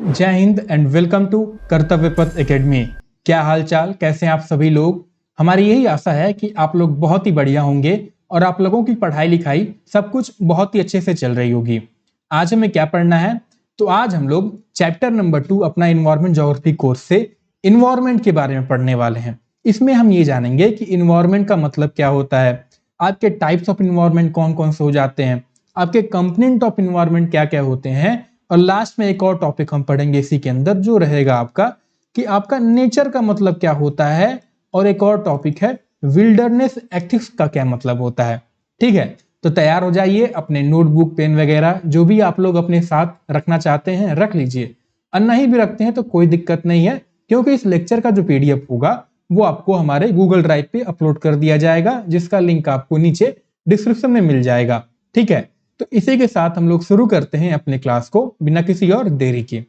जय Hind and welcome to कर्तव्य पथ एकेडमी। क्या हाल चाल, कैसे हैं आप सभी लोग। हमारी यही आशा है कि आप लोग बहुत ही बढ़िया होंगे और आप लोगों की पढ़ाई लिखाई सब कुछ बहुत ही अच्छे से चल रही होगी। आज हमें क्या पढ़ना है, तो आज हम लोग चैप्टर नंबर 2 अपना इन्वायरमेंट ज्योग्राफी कोर्स से इन्वायरमेंट के बारे में पढ़ने वाले हैं। इसमें हम ये जानेंगे कि इन्वायरमेंट का मतलब क्या होता है, आपके टाइप्स ऑफ इन्वायरमेंट कौन कौन से हो जाते हैं, आपके कंपोनेंट ऑफ इन्वायरमेंट क्या क्या होते हैं, और लास्ट में एक और टॉपिक हम पढ़ेंगे इसी के अंदर जो रहेगा आपका कि आपका नेचर का मतलब क्या होता है, और एक और टॉपिक है विल्डरनेस एथिक्स का क्या मतलब होता है। ठीक है, तो तैयार हो जाइए, अपने नोटबुक पेन वगैरह जो भी आप लोग अपने साथ रखना चाहते हैं रख लीजिए, और नहीं भी रखते हैं तो कोई दिक्कत नहीं है, क्योंकि इस लेक्चर का जो पीडीएफ होगा वो आपको हमारे गूगल ड्राइव पे अपलोड कर दिया जाएगा, जिसका लिंक आपको नीचे डिस्क्रिप्शन में मिल जाएगा। ठीक है, तो इसी के साथ हम लोग शुरू करते हैं अपने क्लास को बिना किसी और देरी के।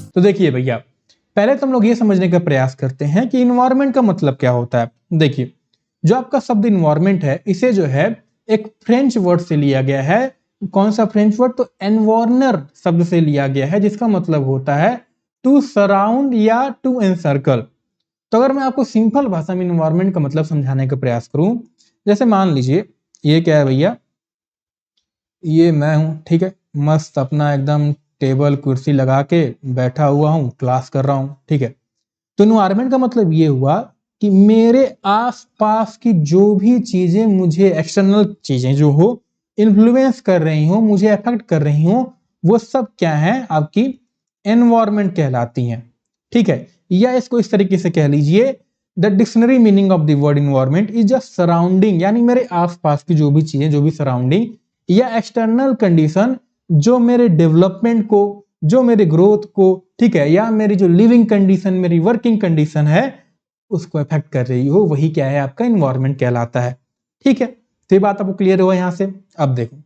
तो देखिए भैया, पहले तो हम लोग ये समझने का प्रयास करते हैं कि इन्वायरमेंट का मतलब क्या होता है। देखिए, जो आपका शब्द इन्वायरमेंट है इसे जो है एक फ्रेंच वर्ड से लिया गया है। कौन सा फ्रेंच वर्ड, तो एनवार्नर शब्द से लिया गया है, जिसका मतलब होता है टू सराउंड या टू एनसर्कल। तो अगर मैं आपको सिंपल भाषा में इन्वायरमेंट का मतलब समझाने का प्रयास करूं, जैसे मान लीजिए ये क्या है भैया, ये मैं हूं, ठीक है, मस्त अपना एकदम टेबल कुर्सी लगा के बैठा हुआ हूं, क्लास कर रहा हूं। ठीक है, तो इन्वायरमेंट का मतलब ये हुआ कि मेरे आसपास की जो भी चीजें मुझे, एक्सटर्नल चीजें जो हो इन्फ्लुएंस कर रही हो, मुझे अफेक्ट कर रही हो, वो सब क्या है, आपकी एनवायरमेंट कहलाती हैं। ठीक है, या इसको इस तरीके से कह लीजिए, the dictionary meaning of the word environment is just surrounding, यानी मेरे आसपास की जो भी चीजें, जो भी सराउंडिंग या एक्सटर्नल कंडीशन जो मेरे डेवलपमेंट को, जो मेरे ग्रोथ को, ठीक है, या मेरी जो लिविंग कंडीशन, मेरी वर्किंग कंडीशन है, उसको अफेक्ट कर रही हो, वही क्या है, आपका इन्वायरमेंट कहलाता है। ठीक है, तो ये बात आपको क्लियर हुआ यहां से। अब देखो,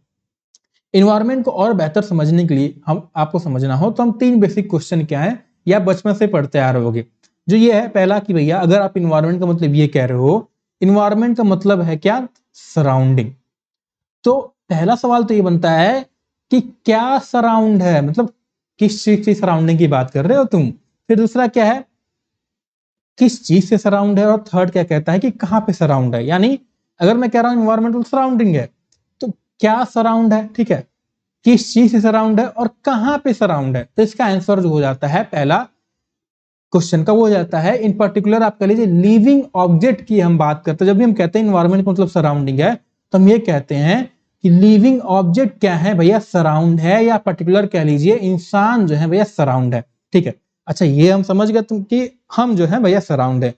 इन्वायरमेंट को और बेहतर समझने के लिए हम आपको समझना हो तो हम 3 बेसिक क्वेश्चन क्या है या बचपन से पढ़ते आ रहे होगे। जो ये है पहला कि भैया, अगर आप इन्वायरमेंट का मतलब ये कह रहे हो, इन्वायरमेंट का मतलब है क्या, सराउंडिंग। तो पहला सवाल तो ये बनता है कि क्या सराउंड है, मतलब किस चीज की सराउंडिंग की बात कर रहे हो तुम। फिर दूसरा क्या है, किस चीज से सराउंड है, और थर्ड क्या कहता है कि कहां पे सराउंड है। यानी अगर मैं कह रहा हूं इन्वायरमेंटल सराउंडिंग है, तो क्या सराउंड है, ठीक है, किस चीज से सराउंड है और कहां पे सराउंड है। तो इसका आंसर जो हो जाता है पहला क्वेश्चन का, वो हो जाता है इन पर्टिकुलर आप कह लीजिए लिविंग ऑब्जेक्ट की हम बात करते हैं। जब भी हम कहते हैं इन्वायरमेंट मतलब सराउंडिंग है, तो हम ये कहते हैं कि लिविंग ऑब्जेक्ट क्या है भैया, सराउंड है, या पर्टिकुलर कह लीजिए इंसान जो है भैया सराउंड है। ठीक है, अच्छा ये हम समझ गए तुम कि हम जो है भैया सराउंड है,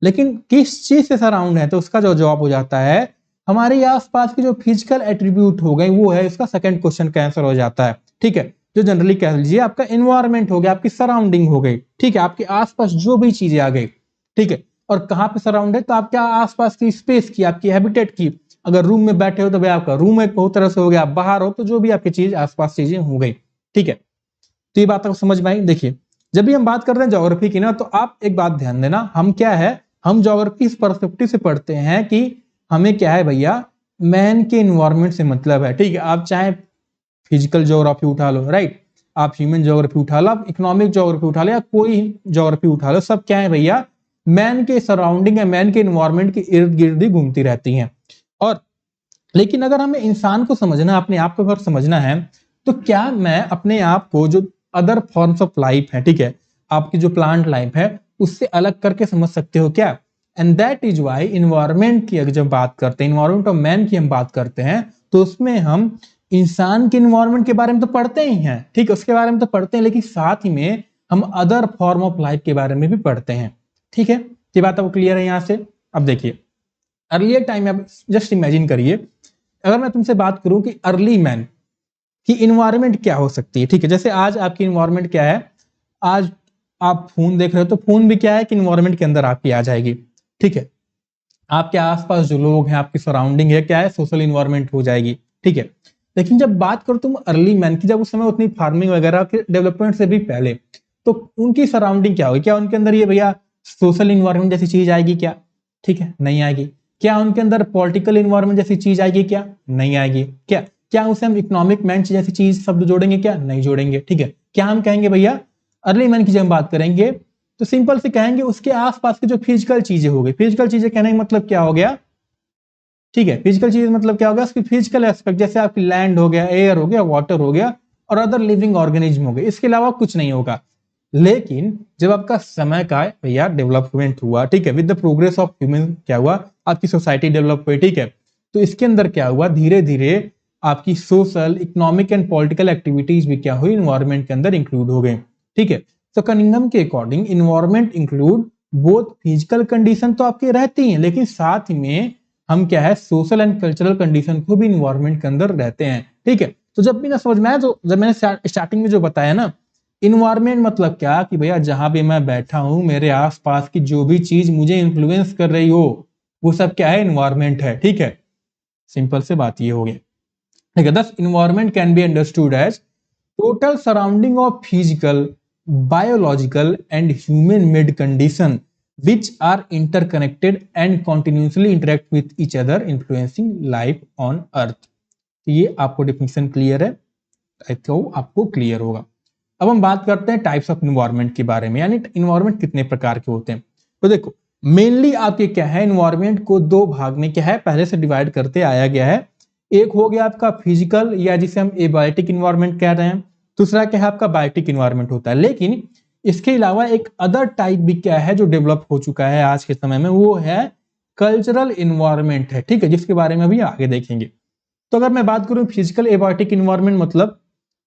लेकिन किस चीज से सराउंड है, तो उसका जो जवाब हो जाता है हमारे आसपास की जो फिजिकल एट्रीब्यूट हो गए, वो है इसका सेकंड क्वेश्चन का आंसर हो जाता है। ठीक है, जो जनरली कह लीजिए आपका एनवायरमेंट हो गया, आपकी सराउंडिंग हो गई। ठीक है, आपके आसपास जो भी चीजें आ गई। ठीक है, और कहां पे सराउंड है, तो आपके आसपास की स्पेस की, आपकी हैबिटेट की। अगर रूम में बैठे हो तो भाई आपका रूम एक बहुत तरह से हो गया, आप बाहर हो तो जो भी आपकी चीज आसपास चीजें हो गई। ठीक है, तो ये बात आपको समझ में आई। देखिए, जब भी हम बात करते हैं ज्योग्राफी की ना, तो आप एक बात ध्यान देना, हम क्या है, हम ज्योग्राफी इस पर्सपेक्टिव से पढ़ते हैं कि हमें क्या है भैया, मैन के इन्वायरमेंट से मतलब है। ठीक है, आप चाहे फिजिकल ज्योग्राफी उठा लो, राइट, आप ह्यूमन ज्योग्राफी उठा लो, आप इकोनॉमिक ज्योग्राफी उठा लो, या कोई ज्योग्राफी उठा लो, सब क्या है भैया, मैन के सराउंडिंग या मैन के इन्वायरमेंट के इर्द गिर्द ही घूमती रहती हैं। और लेकिन अगर हमें इंसान को समझना, अपने आप को अगर समझना है, तो क्या मैं अपने आप को जो अदर फॉर्म्स ऑफ लाइफ है, ठीक है, आपकी जो प्लांट लाइफ है, उससे अलग करके समझ सकते हो क्या। And that is why environment की अगर जब बात करते हैं, इन्वायरमेंट ऑफ मैन की हम बात करते हैं, तो उसमें हम इंसान के इन्वायरमेंट के बारे में तो पढ़ते ही हैं, ठीक है, उसके बारे में तो पढ़ते हैं, लेकिन साथ ही में हम अदर फॉर्म ऑफ लाइफ के बारे में भी पढ़ते हैं। ठीक है, ये बात आपको क्लियर है यहां से। अब देखिए, अर्लियर टाइम में आप जस्ट इमेजिन करिए, अगर मैं तुमसे बात करूं कि अर्ली मैन की इन्वायरमेंट क्या हो सकती है। ठीक है, जैसे आज आपकी इन्वायरमेंट क्या है, आज आप फोन देख रहे हो, तो फोन भी क्या है कि इन्वायरमेंट के अंदर आपकी आ जाएगी। ठीक है, आपके आसपास जो लोग हैं, आपकी सराउंडिंग है, क्या है, सोशल इन्वायरमेंट हो जाएगी। ठीक है, लेकिन जब बात करो तुम अर्ली मैन की, जब उस समय उतनी फार्मिंग वगैरह के डेवलपमेंट से भी पहले, तो उनकी सराउंडिंग क्या होगी, क्या उनके अंदर ये भैया सोशल इन्वायरमेंट जैसी चीज आएगी क्या, ठीक है, नहीं आएगी। क्या उनके अंदर पॉलिटिकल इन्वायरमेंट जैसी चीज आएगी क्या, नहीं आएगी। क्या क्या उसे हम इकोनॉमिक मैन जैसी चीज शब्द जोड़ेंगे क्या, नहीं जोड़ेंगे, ठीक है। क्या हम कहेंगे भैया अर्ली मैन की जब हम बात करेंगे तो सिंपल से कहेंगे उसके आसपास के जो फिजिकल चीजें हो गई। फिजिकल चीजें कहने का मतलब क्या हो गया, ठीक है, फिजिकल चीज मतलब क्या होगा, उसकी फिजिकल एस्पेक्ट, जैसे आपकी लैंड हो गया, एयर हो गया, वाटर हो गया और अदर लिविंग ऑर्गेनिज्म हो गए, इसके अलावा कुछ नहीं होगा। लेकिन जब आपका समय का भैया डेवलपमेंट हुआ, ठीक है, with the progress of human क्या हुआ, आपकी सोसाइटी डेवलप हुई, ठीक है, तो इसके अंदर क्या हुआ, धीरे धीरे आपकी social, economic and political activities भी क्या हुई, इन्वायरमेंट के अंदर इंक्लूड हो गए, ठीक है। तो कनिंघम के according environment include both physical condition तो आपके रहती हैं, लेकिन साथ में हम क्या है सोशल एंड कल्चरल कंडीशन को भी इन्वायरमेंट के अंदर रहते हैं, ठीक है। तो जब भी ना समझ में आया, तो जब मैंने स्टार्टिंग में जो बताया ना, इन्वायरमेंट मतलब क्या कि भैया जहां पे मैं बैठा हूं मेरे आसपास की जो भी चीज मुझे इन्फ्लुएंस कर रही हो वो सब क्या है, इन्वायरमेंट है, ठीक है। सिंपल से बात ये हो गई, ठीक है। This environment can be understood as total surrounding of physical, biological and human made condition which are interconnected and continuously interact with each other influencing life on earth। तो ये आपको डेफिनेशन क्लियर है, तो आपको क्लियर होगा। अब हम बात करते हैं टाइप्स ऑफ इन्वायरमेंट के बारे में, यानी इन्वायरमेंट कितने प्रकार के होते हैं। तो देखो मेनली आपके क्या है, इन्वायरमेंट को दो भाग में क्या है पहले से डिवाइड करते आया गया है। एक हो गया आपका फिजिकल या जिसे हम एबायोटिक इन्वायरमेंट कह रहे हैं, दूसरा क्या है आपका बायोटिक इन्वायरमेंट होता है। लेकिन इसके अलावा एक अदर टाइप भी क्या है जो डेवलप हो चुका है आज के समय में, वो है कल्चरल इन्वायरमेंट है, ठीक है, जिसके बारे में भी आगे देखेंगे। तो अगर मैं बात करूं फिजिकल एबायोटिक इन्वायरमेंट मतलब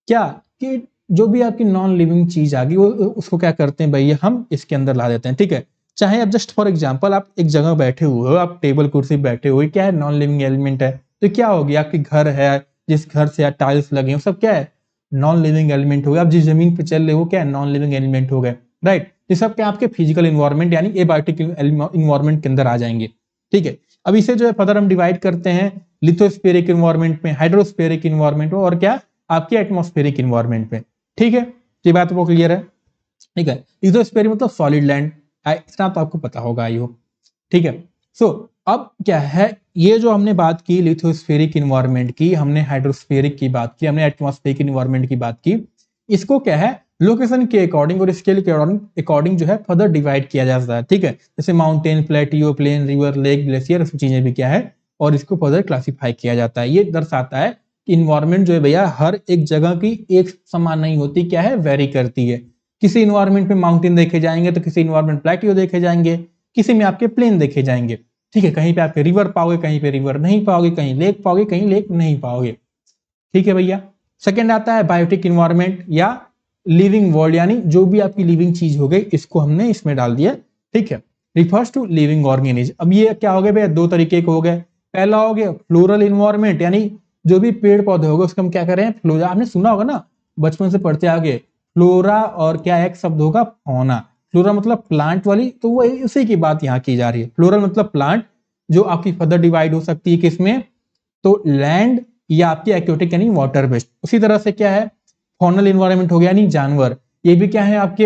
क्या कि जो भी आपकी नॉन लिविंग चीज आ गई वो उसको क्या करते हैं भैया हम इसके अंदर ला देते हैं, ठीक है। चाहे आप जस्ट फॉर एग्जांपल आप एक जगह बैठे हुए हो, आप टेबल कुर्सी बैठे हुए, क्या है नॉन लिविंग एलिमेंट है, तो क्या होगी आपके घर है, जिस घर से टाइल्स लगे हैं सब क्या है नॉन लिविंग एलिमेंट हो गए। आप जिस जमीन पे चल रहे हो क्या है नॉन लिविंग एलिमेंट हो गए, राइट। ये सब क्या आपके फिजिकल इन्वायरमेंट यानी एबायोटिक इन्वायरमेंट के अंदर आ जाएंगे, ठीक है। अब इसे जो है फर्दर हम डिवाइड करते हैं लिथोस्फेरिक इन्वायरमेंट में, हाइड्रोस्फेरिक इन्वायरमेंट में और क्या आपके एटमॉस्फेरिक इन्वायरमेंट में, ठीक है। ये बात आपको क्लियर है, ठीक है। लिथोस्फेरिक मतलब सॉलिड लैंड, इतना तो आपको पता होगा आई होप, ठीक है। सो अब क्या है, ये जो हमने बात की लिथोस्फेरिक इन्वायरमेंट की, हमने हाइड्रोस्फेरिक की बात की, हमने एटमॉस्फेरिक इन्वायरमेंट की बात की, इसको क्या है लोकेशन के अकॉर्डिंग और स्केल के अकॉर्डिंग जो है फर्दर डिवाइड किया जा सकता है, ठीक है। जैसे mountain, plateau, plain, river, lake, glacier, सब चीजें भी क्या है और इसको फर्दर क्लासिफाई किया जाता है। ये दर्शाता है कि इन्वायरमेंट जो है भैया हर एक जगह की एक समान नहीं होती, क्या है वेरी करती है। किसी इन्वायरमेंट में माउंटेन देखे जाएंगे तो किसी इन्वायरमेंट प्लेटियो देखे जाएंगे, किसी में आपके प्लेन देखे जाएंगे, ठीक है। कहीं पे आपके रिवर पाओगे, कहीं पे रिवर नहीं पाओगे, कहीं लेक पाओगे, कहीं लेक नहीं पाओगे, ठीक है भैया। सेकंड आता है बायोटिक इन्वायरमेंट या लिविंग वर्ल्ड, यानी जो भी आपकी लिविंग चीज हो गई इसको हमने इसमें डाल दिया, ठीक है। Refers to living organism. अब ये क्या हो गए भैया दो तरीके के हो गए। पहला हो गया फ्लोरल इन्वायरमेंट, यानी जो भी पेड़ पौधे हो गए उसको हम क्या करें फ्लोरा, आपने सुना होगा ना बचपन से पढ़ते आगे फ्लोरा और क्या एक शब्द होगा फौना। फ्लोरा मतलब प्लांट वाली, तो वो उसी की बात यहाँ की जा रही है। फ्लोरल मतलब प्लांट जो आपकी फर्दर डिवाइड हो सकती है किसमें, तो लैंड या आपकी एक्वेटिक यानी वाटर बेस्ड। उसी तरह से क्या है फॉनल इन्वायरमेंट हो गया यानी जानवर, ये भी क्या है आपके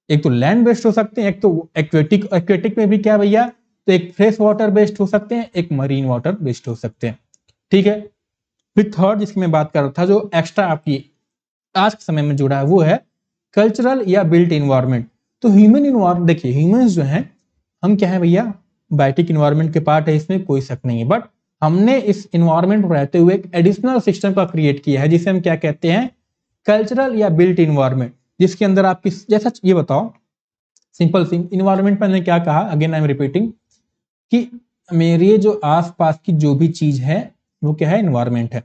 एक तो लैंड बेस्ड हो सकते हैं, एक तो एक्वेटिक, एक्वेटिक में भी क्या भैया तो एक फ्रेश वाटर बेस्ड हो सकते हैं, एक मरीन वाटर बेस्ड हो सकते हैं, ठीक है। फिर थर्ड जिसकी मैं बात कर रहा था जो एक्स्ट्रा आपकी आज के समय में जुड़ा है वो है कल्चरल या बिल्ट इन्वायरमेंट। तो ह्यूमन इन्वायरमेंट देखिए ह्यूमंस जो हैं हम क्या है भैया बायोटिक इन्वायरमेंट के पार्ट है, इसमें कोई शक नहीं है, बट हमने इस इन्वायरमेंट में रहते हुए एक एडिशनल सिस्टम का क्रिएट किया है जिसे हम क्या कहते हैं कल्चरल या बिल्ट इन्वायरमेंट, जिसके अंदर आपकी जैसा ये बताओ सिंपल थिंग इन्वायरमेंट में मैंने क्या कहा, अगेन आई एम रिपीटिंग कि मेरे जो आसपास की जो भी चीज है वो क्या है इन्वायरमेंट है।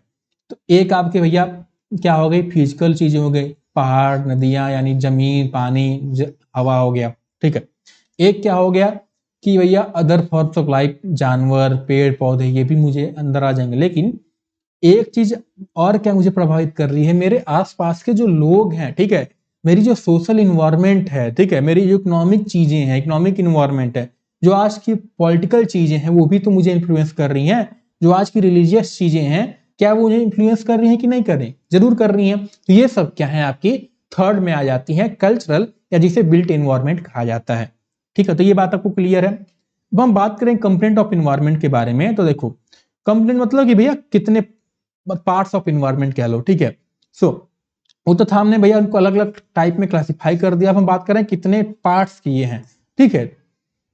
तो एक आपके भैया क्या हो गई फिजिकल चीजें हो गई, पहाड़, नदियां यानी जमीन, पानी, हवा हो गया, ठीक है। एक क्या हो गया कि भैया अदर फॉर्म्स ऑफ लाइफ, जानवर, पेड़ पौधे, ये भी मुझे अंदर आ जाएंगे। लेकिन एक चीज और क्या मुझे प्रभावित कर रही है, मेरे आसपास के जो लोग हैं, ठीक है, मेरी जो सोशल इन्वायरमेंट है, ठीक है, मेरी जो इकोनॉमिक चीजें हैं, इकोनॉमिक इन्वायरमेंट है, जो आज की पॉलिटिकल चीजें हैं वो भी तो मुझे इन्फ्लुएंस कर रही हैं, जो आज की रिलीजियस चीजें हैं क्या वो मुझे इन्फ्लुएंस कर रही हैं कि नहीं कर रही, जरूर कर रही हैं। तो ये सब क्या है आपकी थर्ड में आ जाती है कल्चरल या जिसे बिल्ट एनवायरनमेंट कहा जाता है। ठीक है, तो ये बात आपको क्लियर है। अब हम बात करें कंपोनेंट ऑफ एनवायरनमेंट के बारे में, तो देखो कंपोनेंट मतलब कि भैया कितने पार्ट्स ऑफ एनवायरनमेंट कह लो। ठीक है, सो वो तो था, हमने भैया उनको अलग अलग टाइप में क्लासिफाई कर दिया। अब हम बात करें कितने पार्ट्स किए हैं। ठीक है,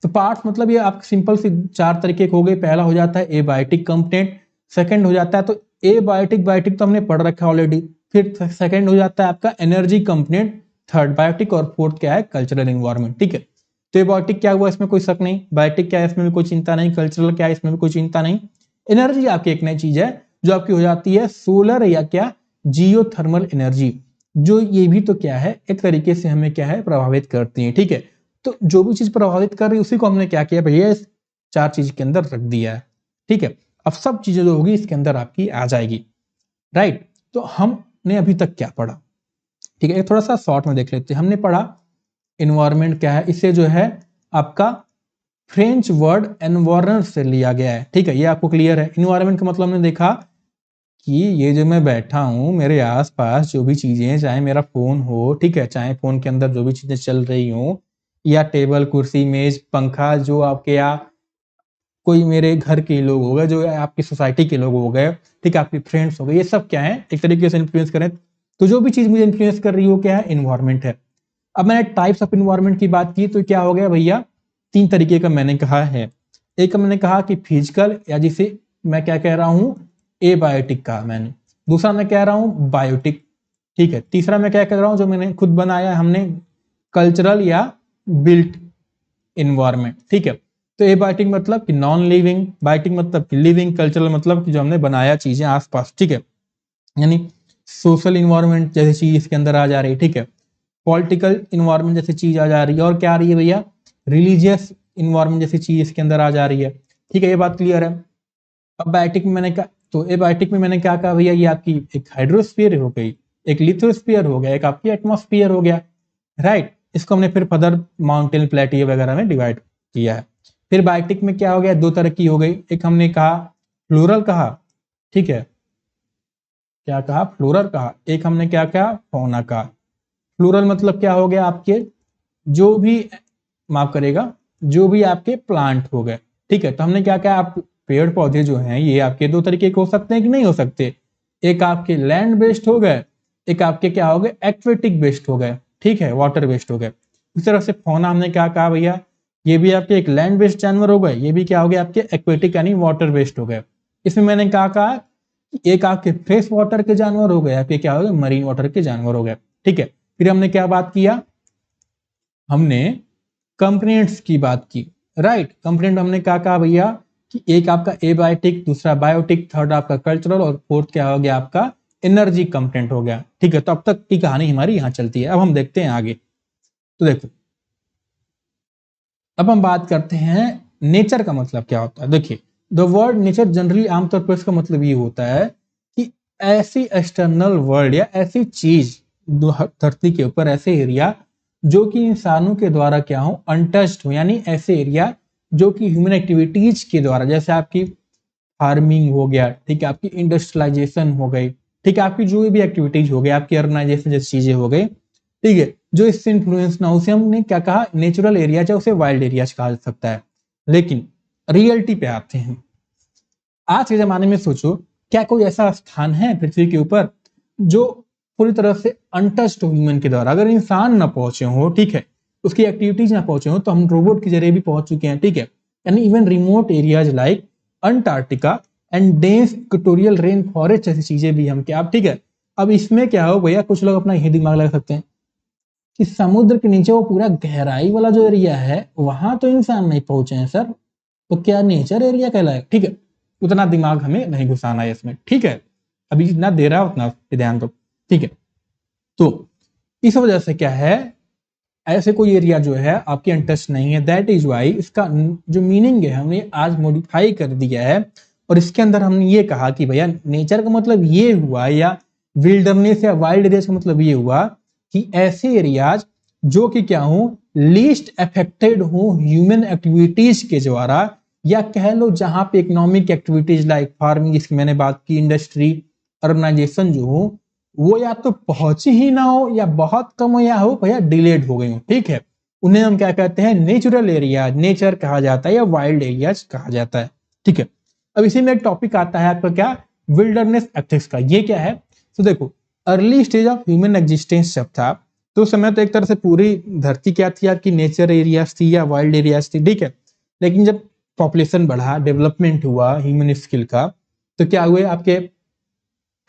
तो पार्ट्स मतलब ये आप सिंपल सी 4 तरीके के हो गए। पहला हो जाता है एबायोटिक कंपोनेंट, सेकंड हो जाता है तो एबायोटिक बायोटिक तो हमने पढ़ रखा है ऑलरेडी। फिर सेकंड हो जाता है आपका एनर्जी कंपोनेंट, थर्ड बायोटिक, और फोर्थ क्या है कल्चरल एनवायरनमेंट। ठीक है, तो एबायोटिक क्या हुआ इसमें कोई शक नहीं, बायोटिक क्या है इसमें भी कोई चिंता नहीं, कल्चरल क्या है इसमें भी कोई चिंता नहीं। एनर्जी आपकी एक नई चीज है जो आपकी हो जाती है सोलर या क्या जियोथर्मल एनर्जी, जो ये भी तो क्या है एक तरीके से हमें क्या है प्रभावित करती है। ठीक है, तो जो भी चीज प्रभावित कर रही है उसी को हमने क्या किया भैया इस 4 चीज के अंदर रख दिया है। ठीक है, अब सब चीजें जो होगी इसके अंदर आपकी आ जाएगी। राइट, तो हमने अभी तक क्या पढ़ा। ठीक है, थोड़ा सा शॉर्ट में देख लेते हैं। हमने पढ़ा एनवायरनमेंट क्या है, इसे जो है आपका फ्रेंच वर्ड एनवायरनर से लिया गया है। ठीक है, ये आपको क्लियर है। एनवायरनमेंट का मतलब हमने देखा कि ये जो मैं बैठा हूं मेरे आसपास जो भी चीजें, चाहे मेरा फोन हो, ठीक है, चाहे फोन के अंदर जो भी चीजें चल रही हो, या टेबल कुर्सी मेज पंखा, जो आपके यहाँ कोई मेरे घर के लोग हो गए, जो आपकी सोसाइटी के लोग हो गए, ठीक है, आपके फ्रेंड्स हो गए, ये सब क्या है एक तरीके से इन्फ्लुएंस करें। तो जो भी चीज मुझे इन्फ्लुएंस कर रही हो क्या है इन्वायरमेंट है। अब मैंने टाइप्स ऑफ इन्वायरमेंट की बात की, तो क्या हो गया भैया 3 तरीके का मैंने कहा है। एक मैंने कहा कि फिजिकल, या जिसे मैं क्या कह रहा हूं एबायोटिक कहा मैंने। दूसरा मैं कह रहा हूं बायोटिक। ठीक है, तीसरा मैं क्या कह रहा हूं जो मैंने खुद बनाया हमने कल्चरल या बिल्ट इन्वायरमेंट। ठीक है, तो एबायोटिक मतलब कि नॉन लिविंग, बायोटिक मतलब कि लिविंग, कल्चरल मतलब कि जो हमने बनाया चीजें आसपास। ठीक है, यानी सोशल इन्वायरमेंट जैसी चीज इसके अंदर आ जा रही है। ठीक है, पॉलिटिकल इन्वायरमेंट जैसी चीज आ जा रही है, और क्या आ रही है भैया रिलीजियस इन्वायरमेंट जैसी चीज इसके अंदर आ जा रही है। ठीक है, ये बात क्लियर है। अब बायोटिक में मैंने कहा, तो एबायोटिक में मैंने क्या कहा भैया, ये आपकी एक हाइड्रोस्फीयर हो गई, एक लिथोस्फीयर हो गया, एक आपकी एटमॉस्फेयर हो गया। राइट, इसको हमने फिर फर्दर माउंटेन प्लेटियर वगैरह में डिवाइड किया है। फिर बायोटिक में क्या हो गया, 2 तरह की हो गई। एक हमने कहा फ्लोरल कहा, ठीक है, क्या कहा फ्लोरल कहा। एक हमने क्या कहा फौना कहा। फ्लोरल मतलब क्या हो गया आपके जो भी माफ करेगा जो भी आपके प्लांट हो गए। ठीक है, तो हमने क्या कहा आप पेड़ पौधे जो हैं ये आपके 2 तरीके के हो सकते हैं कि नहीं हो सकते। एक आपके लैंड बेस्ड हो गए, एक आपके क्या हो गए एक्वेटिक बेस्ड हो गए। ठीक है, वाटर बेस्ड हो गए। इस तरह से फौना हमने क्या कहा भैया, ये भी आपके एक लैंड बेस्ड जानवर हो गए, ये भी क्या हो गए आपके एक्वेटिक यानी वाटर बेस्ड हो गए। इसमें मैंने क्या कहा एक आपके फ्रेश वाटर के जानवर हो गए, आपके क्या हो गए मरीन वाटर के जानवर हो गए। ठीक है, फिर हमने क्या बात किया, हमने कंपोनेंट्स की बात की। राइट, कंपोनेंट हमने क्या कहा भैया कि एक आपका एबायोटिक, दूसरा बायोटिक, थर्ड आपका कल्चरल, और फोर्थ क्या हो गया आपका एनर्जी कंपोनेंट हो गया। ठीक है, तो अब तक की कहानी हमारी यहां चलती है। अब हम देखते हैं आगे। तो देखो अब हम बात करते हैं नेचर का मतलब क्या होता है। देखिए द वर्ड नेचर जनरली आमतौर पर इसका मतलब ये होता है कि ऐसी एक्सटर्नल वर्ल्ड या ऐसी चीज धरती के ऊपर ऐसे एरिया जो कि इंसानों के द्वारा क्या हो अनटच्ड हो, यानी ऐसे एरिया जो कि ह्यूमन एक्टिविटीज के द्वारा, जैसे आपकी फार्मिंग हो गया, ठीक है, आपकी इंडस्ट्रियलाइजेशन हो गई, ठीक है, आपकी जो भी एक्टिविटीज हो गई, आपकी अर्बनाइजेशन जैसी चीजें हो गई, ठीक है, जो इससे इन्फ्लुएंस ना, उसे हमने क्या कहा नेचुरल एरिया, या उसे वाइल्ड एरिया कहा जा सकता है। लेकिन रियलिटी पे आते हैं। आज के जमाने में सोचो क्या कोई ऐसा स्थान है पृथ्वी के ऊपर जो पूरी तरह से अनटच्ड हो ह्यूमन के द्वारा, अगर इंसान ना पहुंचे हो, ठीक है, उसकी एक्टिविटीज ना पहुंचे हो, तो हम रोबोट के जरिए भी पहुंच चुके हैं। ठीक है, यानी even remote areas like Antarctica and dense equatorial rain forest जैसी चीजें भी हम क्या, ठीक है। अब इसमें क्या हो भैया, कुछ लोग अपना यही दिमाग लगा सकते हैं कि समुद्र के नीचे वो पूरा गहराई वाला जो एरिया है वहां तो इंसान नहीं पहुंचे हैं सर, तो क्या नेचर एरिया कहलाए। ठीक है, उतना दिमाग हमें नहीं घुसाना है इसमें। ठीक है, अभी जितना दे रहा उतना ध्यान दो। ठीक है, तो इस वजह से क्या है ऐसे कोई एरिया जो है आपकी अनटच नहीं है। दैट इज वाई इसका जो मीनिंग है हमने आज मॉडिफाई कर दिया है, और इसके अंदर हमने ये कहा कि भैया नेचर का मतलब ये हुआ, या विल्डरनेस या वाइल्ड एरिया का मतलब ये हुआ कि ऐसे एरियाज जो कि क्या हो लीस्ट अफेक्टेड हो ह्यूमन एक्टिविटीज के द्वारा, या कह लो जहां पे इकोनॉमिक एक्टिविटीज लाइक फार्मिंग जिसकी मैंने बात की, इंडस्ट्री, अर्बनाइजेशन जो हो वो या तो पहुंची ही ना हो या बहुत कम हो या हो भैया डिलेड हो गई हो, ठीक है। उन्हें हम क्या कहते हैं, नेचुरल एरिया, नेचर कहा जाता है या वाइल्ड एरियाज कहा जाता है, ठीक है। अब इसी में एक टॉपिक आता है आपका क्या, विल्डरनेस एथिक्स का। ये क्या है, तो देखो early stage of human existence जब था तो उस समय तो एक तरह से पूरी धरती क्या थी आपकी, नेचर एरियाज थी या वाइल्ड एरियाज थी, ठीक है। लेकिन जब पॉपुलेशन बढ़ा, डेवलपमेंट हुआ ह्यूमन स्किल का, तो क्या हुए आपके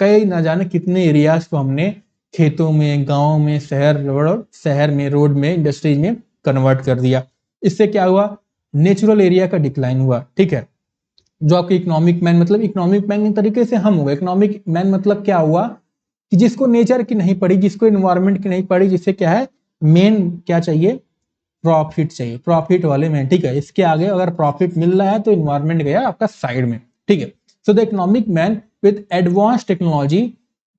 कई ना जाने कितने एरियाज को हमने खेतों में, गांव में, शहर में, रोड में, इंडस्ट्रीज में कन्वर्ट कर दिया। इससे क्या हुआ, नेचुरल एरिया का डिक्लाइन हुआ, ठीक है। जो आपके इकोनॉमिक मैन, मतलब इकोनॉमिक मैन के तरीके से हम हुए। इकोनॉमिक मैन मतलब क्या हुआ कि जिसको नेचर की नहीं पड़ी, जिसको इन्वायरमेंट की नहीं पड़ी, जिससे क्या है मेन क्या चाहिए, प्रॉफिट चाहिए, प्रॉफिट वाले मैन, ठीक है। इसके आगे अगर प्रॉफिट मिल रहा है तो इन्वायरमेंट गया आपका साइड में, ठीक है। So the economic man with advance technology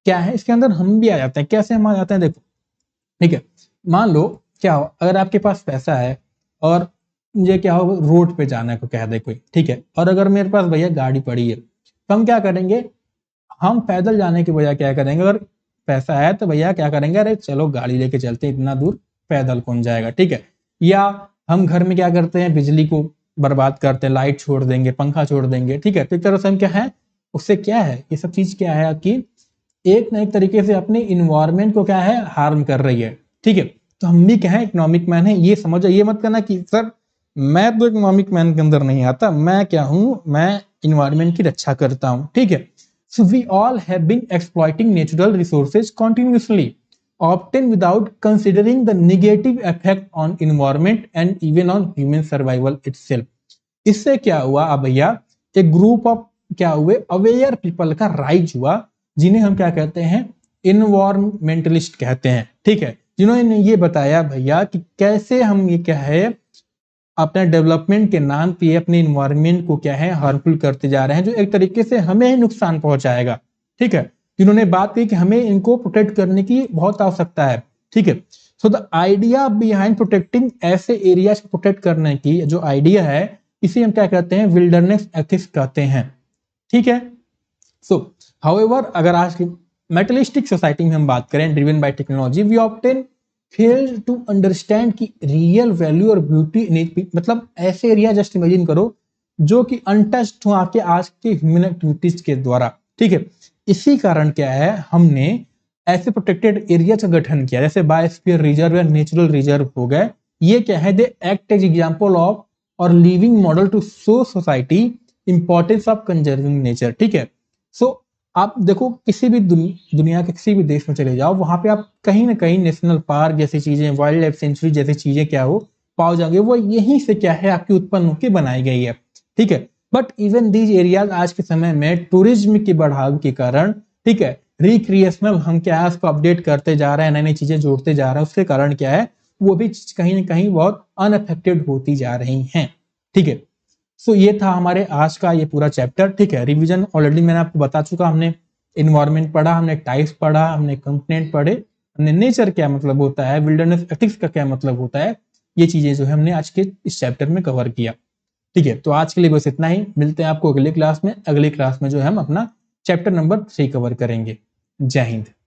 क्या है, इसके अंदर हम भी आ जाते हैं। कैसे हम आ जाते हैं, देखो, ठीक है। मान लो क्या हो, अगर आपके पास पैसा है और मुझे क्या हो रोड पे जाने को कह दे कोई, ठीक है, और अगर मेरे पास भैया गाड़ी पड़ी है तो हम क्या करेंगे, हम पैदल जाने के बजाय क्या करेंगे, अगर पैसा है तो भैया क्या करेंगे, अरे चलो गाड़ी लेके चलते हैं, इतना दूर पैदल कौन जाएगा, ठीक है। या हम घर में क्या करते हैं, बिजली को बर्बाद करते हैं, लाइट छोड़ देंगे, पंखा छोड़ देंगे, ठीक है। तो एक तरह से हम क्या है, उससे क्या है, ये सब चीज क्या है आपकी एक ना एक तरीके से अपने इन्वायरमेंट को क्या है हार्म कर रही है, ठीक है। तो हम भी क्या है इकोनॉमिक मैन है, ये समझो। ये मत करना कि सर मैं तो इकोनॉमिक मैन के अंदर नहीं आता, मैं क्या हूं, मैं इन्वायरमेंट की रक्षा करता हूं, ठीक है। So we all have been exploiting natural resources continuously often without considering the negative effect on environment and even on human survival itself। इससे क्या हुआ अब भैया, एक ग्रुप ऑफ क्या हुए अवेयर पीपल का राइज हुआ, जिन्हें हम क्या कहते हैं, इन्वायरमेंटलिस्ट कहते हैं, ठीक है। जिन्होंने ये बताया भैया कि कैसे हम ये क्या है अपने डेवलपमेंट के नाम पे अपने इन्वायरमेंट को क्या है हार्मफुल करते जा रहे हैं, जो एक तरीके से हमें ही नुकसान पहुंचाएगा, ठीक है। जिन्होंने बात की कि हमें इनको प्रोटेक्ट करने की बहुत आवश्यकता है, ठीक है। So the idea behind protecting ऐसे एरियाज को प्रोटेक्ट करने की जो आइडिया है, इसे हम क्या कहते हैं, विल्डरनेस एथिक्स कहते हैं, ठीक है। सो हाउएवर अगर आज की मेटलिस्टिक सोसाइटी में हम बात करें driven by technology, we often fail to understand की रियल वैल्यू और ब्यूटी इन इट, मतलब ऐसे एरिया जस्ट इमेजिन करो जो कि अनटच्ड हो आपके आज के ह्यूमन एक्टिविटीज के द्वारा, ठीक है। इसी कारण क्या है हमने ऐसे प्रोटेक्टेड एरिया का गठन किया, जैसे बायोस्फीयर रिजर्व या नेचुरल रिजर्व हो गए। ये क्या है, they act as example of or living model to show society importance of conserving nature, ठीक है। सो आप देखो किसी भी दुनिया के किसी भी देश में चले जाओ, वहां पे आप कहीं ना कहीं नेशनल पार्क जैसी चीजें, वाइल्ड लाइफ सेंचुरी जैसी चीजें क्या हो पाओ जाओगे, वो यहीं से क्या है आपकी उत्पन्न होकर बनाई गई है, ठीक है। बट इवन दीज एरियाज आज के समय में टूरिज्म की बढ़ाव के कारण, ठीक है, रिक्रिएशनल हम क्या है उसको अपडेट करते जा रहे हैं, नई नई चीजें जोड़ते जा रहे हैं, उसके कारण क्या है वो भी कहीं ना कहीं बहुत अनअफेक्टेड होती जा रही हैं, ठीक है। सो ये था हमारे आज का ये पूरा चैप्टर, ठीक है। रिवीजन ऑलरेडी मैंने आपको बता चुका, हमने इन्वायरमेंट पढ़ा, हमने टाइप्स पढ़ा, हमने कंपोनेंट पढ़े, हमने नेचर क्या मतलब होता है, विल्डरनेस एथिक्स का क्या मतलब होता है, ये चीजें जो है हमने आज के इस चैप्टर में कवर किया, ठीक है। तो आज के लिए बस इतना ही, मिलते हैं आपको अगली क्लास में। अगली क्लास में जो है हम अपना चैप्टर नंबर 3 कवर करेंगे। जय हिंद।